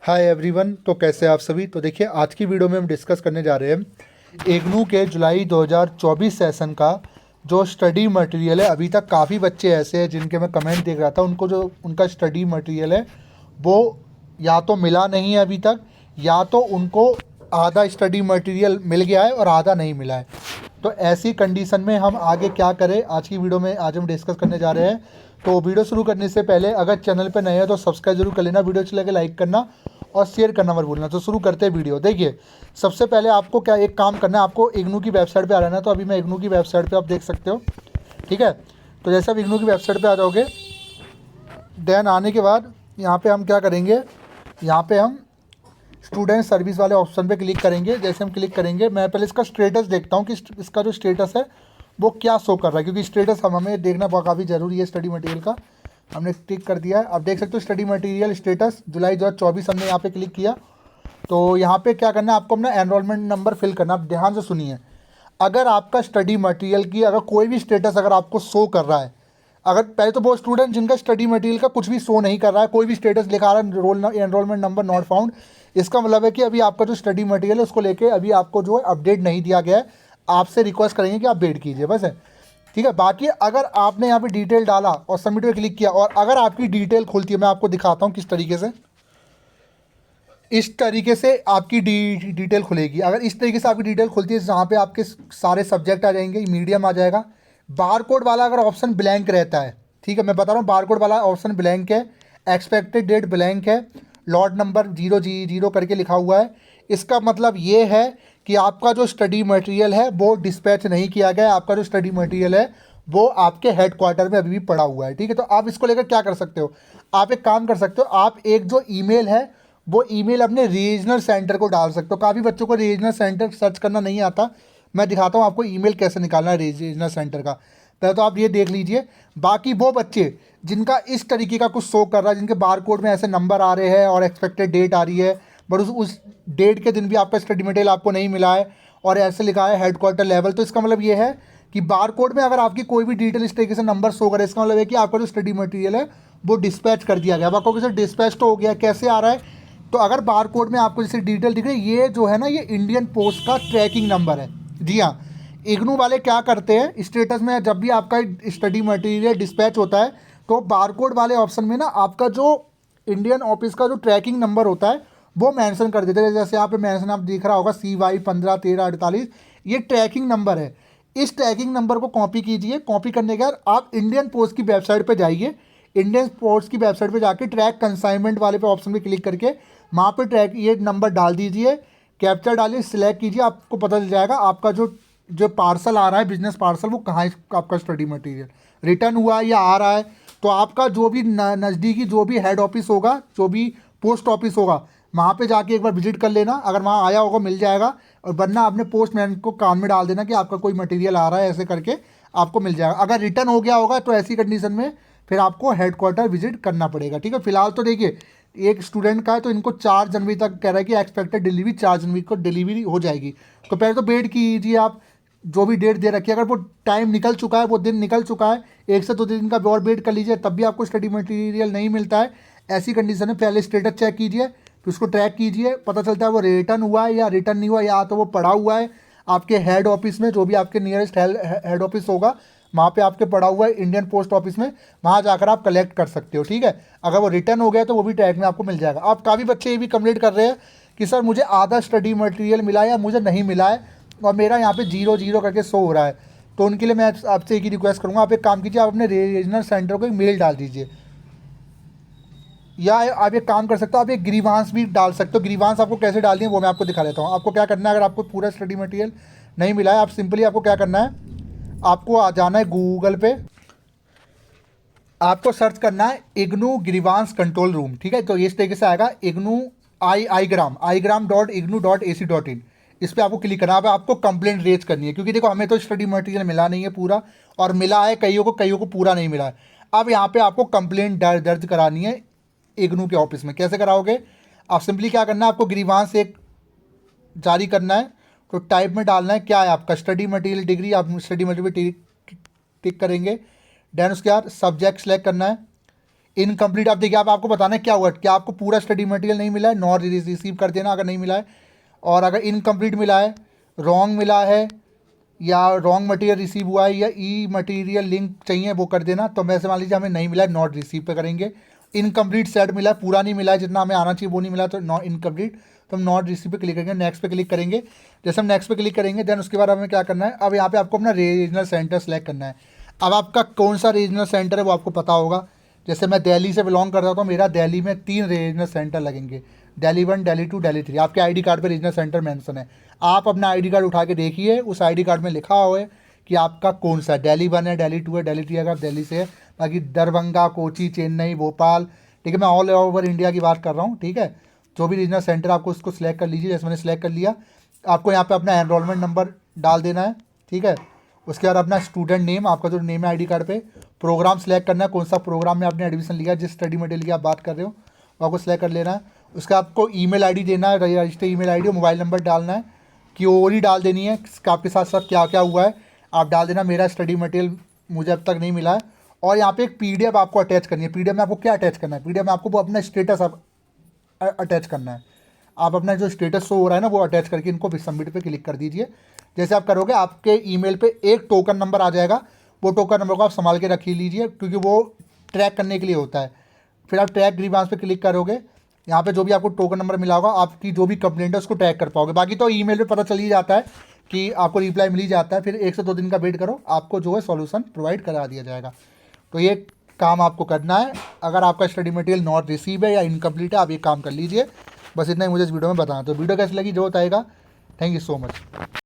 Hi everyone. तो कैसे आप सभी। तो देखिए आज की वीडियो में हम डिस्कस करने जा रहे हैं इग्नू के जुलाई 2024 सेशन का जो स्टडी मटेरियल है। अभी तक काफ़ी बच्चे ऐसे हैं जिनके मैं कमेंट देख रहा था, उनको जो उनका स्टडी मटेरियल है वो या तो मिला नहीं है अभी तक, या तो उनको आधा स्टडी मटेरियल मिल गया है और आधा नहीं मिला है। तो ऐसी कंडीशन में हम आगे क्या करें, आज की वीडियो में आज हम डिस्कस करने जा रहे हैं। तो वीडियो शुरू करने से पहले अगर चैनल पर नए हैं तो सब्सक्राइब जरूर कर लेना, वीडियो अच्छी लगे लाइक करना और शेयर करना मत भूलना। तो शुरू करते हैं वीडियो। देखिए सबसे पहले आपको क्या एक काम करना है, आपको इग्नू की वेबसाइट पे आ रहना है। तो अभी मैं इग्नू की वेबसाइट पे आप देख सकते हो, ठीक है। तो जैसे आप इग्नू की वेबसाइट पे आ जाओगे, देन आने के बाद यहाँ पे हम क्या करेंगे, यहाँ पे हम स्टूडेंट सर्विस वाले ऑप्शन पे क्लिक करेंगे। जैसे हम क्लिक करेंगे, मैं पहले इसका स्टेटस देखता हूँ कि इसका जो स्टेटस है वो क्या शो कर रहा है, क्योंकि स्टेटस हमें देखना काफ़ी ज़रूरी है स्टडी मटेरियल का। हमने टिक कर दिया है। अब देख सकते हो स्टडी मटेरियल स्टेटस जुलाई 2024 हमने यहाँ पे क्लिक किया। तो यहाँ पे क्या करना है, आपको अपना एनरोलमेंट नंबर फिल करना। आप ध्यान से सुनिए, अगर आपका स्टडी मटेरियल की अगर कोई भी स्टेटस अगर आपको शो कर रहा है, अगर पहले तो वो स्टूडेंट जिनका स्टडी मटेरियल का कुछ भी शो नहीं कर रहा है, कोई भी स्टेटस लिखा रहा है एनरोलमेंट नंबर नॉट फाउंड, इसका मतलब है कि अभी आपका जो स्टडी मटेरियल है उसको लेके अभी आपको जो है अपडेट नहीं दिया गया है। आपसे रिक्वेस्ट करेंगे कि अपडेट कीजिए, बस है, ठीक है। बाकी अगर आपने यहाँ पे डिटेल डाला और सबमिट पे क्लिक किया और अगर आपकी डिटेल खुलती है, मैं आपको दिखाता हूँ किस तरीके से। इस तरीके से आपकी डिटेल खुलेगी। अगर इस तरीके से आपकी डिटेल खुलती है, जहाँ पे आपके सारे सब्जेक्ट आ जाएंगे, मीडियम आ जाएगा। बार कोड वाला अगर ऑप्शन ब्लैंक रहता है, ठीक है, मैं बता रहा हूँ, बार कोड वाला ऑप्शन ब्लैंक है, एक्सपेक्टेड डेट ब्लैंक है, लॉट नंबर 000 करके लिखा हुआ है, इसका मतलब ये है कि आपका जो स्टडी मटेरियल है वो डिस्पैच नहीं किया गया है। आपका जो स्टडी मटेरियल है वो आपके हेड क्वार्टर में अभी भी पड़ा हुआ है, ठीक है। तो आप इसको लेकर क्या कर सकते हो, आप एक काम कर सकते हो, आप एक जो ईमेल है वो ईमेल अपने रीजनल सेंटर को डाल सकते हो। काफ़ी बच्चों को रीजनल सेंटर सर्च करना नहीं आता, मैं दिखाता हूँ आपको ईमेल कैसे निकालना है रीजनल सेंटर का। पहले तो आप ये देख लीजिए। बाकी वो बच्चे जिनका इस तरीके का कुछ शो कर रहा है, जिनके बार कोड में ऐसे नंबर आ रहे हैं और एक्सपेक्टेड डेट आ रही है, बट उस डेट के दिन भी आपका स्टडी मटेरियल आपको नहीं मिला है और ऐसे लिखा है हेड क्वार्टर लेवल, तो इसका मतलब ये है कि बार कोड में अगर आपकी कोई भी डिटेल इस तरीके से नंबर शो करे, इसका मतलब है कि आपका जो स्टडी मटेरियल है वो डिस्पैच कर दिया गया। अब आपको किसी डिस्पैच तो हो गया, कैसे आ रहा है, तो अगर बार कोड में आपको जैसे डिटेल दिख रही है, ये जो है ना, ये इंडियन पोस्ट का ट्रैकिंग नंबर है। जी हाँ, इग्नू वाले क्या करते हैं, स्टेटस में जब भी आपका स्टडी मटेरियल डिस्पैच होता है तो बारकोड वाले ऑप्शन में ना आपका जो इंडियन ऑफिस का जो ट्रैकिंग नंबर होता है वो मेंशन कर देते हैं। जैसे यहाँ पे मेंशन आप दिख रहा होगा CY151348, ये ट्रैकिंग नंबर है। इस ट्रैकिंग नंबर को कॉपी कीजिए। कॉपी करने के बाद आप इंडियन पोस्ट की वेबसाइट पे जाइए। इंडियन पोस्ट की वेबसाइट पे जाके ट्रैक कंसाइनमेंट वाले पे ऑप्शन पे क्लिक करके वहाँ पे ट्रैक ये नंबर डाल दीजिए, कैप्चर डालिए, सिलेक्ट कीजिए, आपको पता चल जाएगा आपका जो जो पार्सल आ रहा है, बिजनेस पार्सल, वो कहाँ आपका स्टडी मटेरियल रिटर्न हुआ है या आ रहा है। तो आपका जो भी नज़दीकी जो भी हेड ऑफिस होगा, जो भी पोस्ट ऑफिस होगा, वहाँ पे जाके एक बार विजिट कर लेना। अगर वहाँ आया होगा मिल जाएगा, और वरना अपने पोस्टमैन को कान में डाल देना कि आपका कोई मटेरियल आ रहा है, ऐसे करके आपको मिल जाएगा। अगर रिटर्न हो गया होगा तो ऐसी कंडीशन में फिर आपको हेड क्वार्टर विजिट करना पड़ेगा, ठीक है। फिलहाल तो देखिए एक स्टूडेंट का है तो इनको 4 जनवरी तक कह रहा है कि एक्सपेक्टेड डिलीवरी 4 जनवरी को डिलीवरी हो जाएगी। तो पहले तो वेट कीजिए आप, जो भी डेट दे रखी है, अगर वो टाइम निकल चुका है, वो दिन निकल चुका है, 1 से 2 दिन का और वेट कर लीजिए, तब भी आपको स्टडी मटेरियल नहीं मिलता है, ऐसी कंडीशन में पहले स्टेटस चेक कीजिए, फिर उसको ट्रैक कीजिए, पता चलता है वो रिटर्न हुआ है या रिटर्न नहीं हुआ, या तो वो पड़ा हुआ है आपके हेड ऑफिस में, जो भी आपके नियरेस्ट हेड ऑफिस होगा वहाँ पे आपके पड़ा हुआ है इंडियन पोस्ट ऑफिस में, वहाँ जाकर आप कलेक्ट कर सकते हो, ठीक है। अगर वो रिटर्न हो गया तो वो भी ट्रैक में आपको मिल जाएगा। अब काफ़ी बच्चे ये भी कंप्लेंट कर रहे हैं कि सर मुझे आधा स्टडी मटेरियल मिला है या मुझे नहीं मिला है और मेरा यहाँ पे 0 करके शो हो रहा है। तो उनके लिए मैं आपसे एक ही रिक्वेस्ट करूँगा, आप एक काम कीजिए, आप अपने रीजनल सेंटर को एक मेल डाल दीजिए, या आप एक काम कर सकते हो, आप एक ग्रीवांस भी डाल सकते हो। ग्रीवांस आपको कैसे डालनी है वो मैं आपको दिखा देता हूँ। आपको क्या करना है, अगर आपको पूरा स्टडी मटेरियल नहीं मिला है, आप सिंपली आपको क्या करना है, आपको आ जाना है गूगल पे, आपको सर्च करना है इग्नू ग्रीवांस कंट्रोल रूम, ठीक है। तो इस तरीके से आएगा इग्नू igram.igram.ignu.ac.in, इस पर आपको क्लिक करना है। आपको कंप्लेंट रेज करनी है, क्योंकि देखो हमें तो स्टडी मटेरियल मिला नहीं है पूरा, और मिला है कईयों को पूरा नहीं मिला है। अब यहाँ पे आपको कंप्लेंट दर्ज करानी है इग्नू के ऑफिस में। कैसे कराओगे, आप सिंपली क्या करना है, आपको ग्रीवांस एक जारी करना है। तो टाइप में डालना है क्या है आपका स्टडी मटेरियल डिग्री, आप स्टडी मटेरियल टिक करेंगे। देन उसके बाद सब्जेक्ट सेलेक्ट करना है, इनकम्प्लीट, आप देखिए, आपको बताना है क्या हुआ, क्या आपको पूरा स्टडी मटेरियल नहीं मिला है, नॉट रिसीव कर देना अगर नहीं मिला है। और अगर इनकम्प्लीट मिला है, रॉन्ग मिला है, या रॉन्ग मटेरियल रिसीव हुआ है, या ई मटेरियल लिंक चाहिए वो कर देना। तो वैसे मान लीजिए हमें नहीं मिला है, नॉट रिसीव पे करेंगे। इनकम्प्लीट सेट मिला है, पूरा नहीं मिला है, जितना हमें आना चाहिए वो नहीं मिला, तो नॉट इनकम्प्लीट, तो हम नॉट रिसीव पे क्लिक करेंगे, नेक्स्ट पे क्लिक करेंगे। जैसे हम नेक्स्ट पे क्लिक करेंगे, देन उसके बाद हमें क्या करना है, अब यहाँ पे आपको अपना रीजनल सेंटर सेलेक्ट करना है। अब आपका कौन सा रीजनल सेंटर है वो आपको पता होगा। जैसे मैं दिल्ली से बिलोंग कर रहा हूँ, मेरा दिल्ली में 3 रीजनल सेंटर लगेंगे, दिल्ली 1, दिल्ली 2, दिल्ली 3। आपके आईडी कार्ड पे रीजनल सेंटर मेंशन है, आप अपना आईडी कार्ड उठा के देखिए, उस आईडी कार्ड में लिखा हुआ है कि आपका कौन सा है, दिल्ली 1 है, दिल्ली 2 है, दिल्ली 3 अगर दिल्ली से है। बाकी दरभंगा, कोची, चेन्नई, भोपाल, ठीक है, मैं ऑल ओवर इंडिया की बात कर रहा हूँ, ठीक है। जो भी रीजनल सेंटर आपको उसको सिलेक्ट कर लीजिए, जैसे मैंने सेलेक्ट कर लिया। आपको यहाँ पे अपना एनरोलमेंट नंबर डाल देना है, ठीक है। उसके बाद अपना स्टूडेंट नेम, आपका जो नेम है आईडी कार्ड पे, प्रोग्राम सेलेक्ट करना है, कौन सा प्रोग्राम में आपने एडमिशन लिया, जिस स्टडी मटेरियल की आप बात कर रहे हो वो आपको सेलेक्ट कर लेना है। उसका आपको ईमेल आईडी देना है, रजिस्टर ईमेल आईडी और मोबाइल नंबर डालना है, क्योरी डाल देनी है, आपके साथ साथ क्या क्या हुआ है आप डाल देना। मेरा स्टडी मटेरियल मुझे अब तक नहीं मिला है। और यहाँ पे एक पीडीएफ आपको अटैच करनी है। पीडीएफ में आपको क्या अटैच करना है, पीडीएफ में आपको वो अपना स्टेटस अटैच करना है। आप अपना जो स्टेटस शो हो रहा है ना वो अटैच करके इनको सबमिट पे क्लिक कर दीजिए। जैसे आप करोगे आपके ईमेल पे एक टोकन नंबर आ जाएगा, वो टोकन नंबर को आप संभाल के रख लीजिए, क्योंकि वो ट्रैक करने के लिए होता है। फिर आप ट्रैक ग्रीवांस पे क्लिक करोगे, यहाँ पे जो भी आपको टोकन नंबर मिला होगा, आपकी जो भी कंप्लेंट है उसको ट्रैक कर पाओगे। बाकी तो ईमेल पे पता चल ही जाता है कि आपको रिप्लाई मिल ही जाता है, फिर 1 से 2 दिन का वेट करो, आपको जो है सॉल्यूशन प्रोवाइड करा दिया जाएगा। तो ये काम आपको करना है। अगर आपका स्टडी मटेरियल नॉट रिसीव है या इनकम्प्लीट है, आप ये काम कर लीजिए। बस इतना ही मुझे इस वीडियो में बताना। तो वीडियो कैसी लगी जो बताएगा। Thank you so much.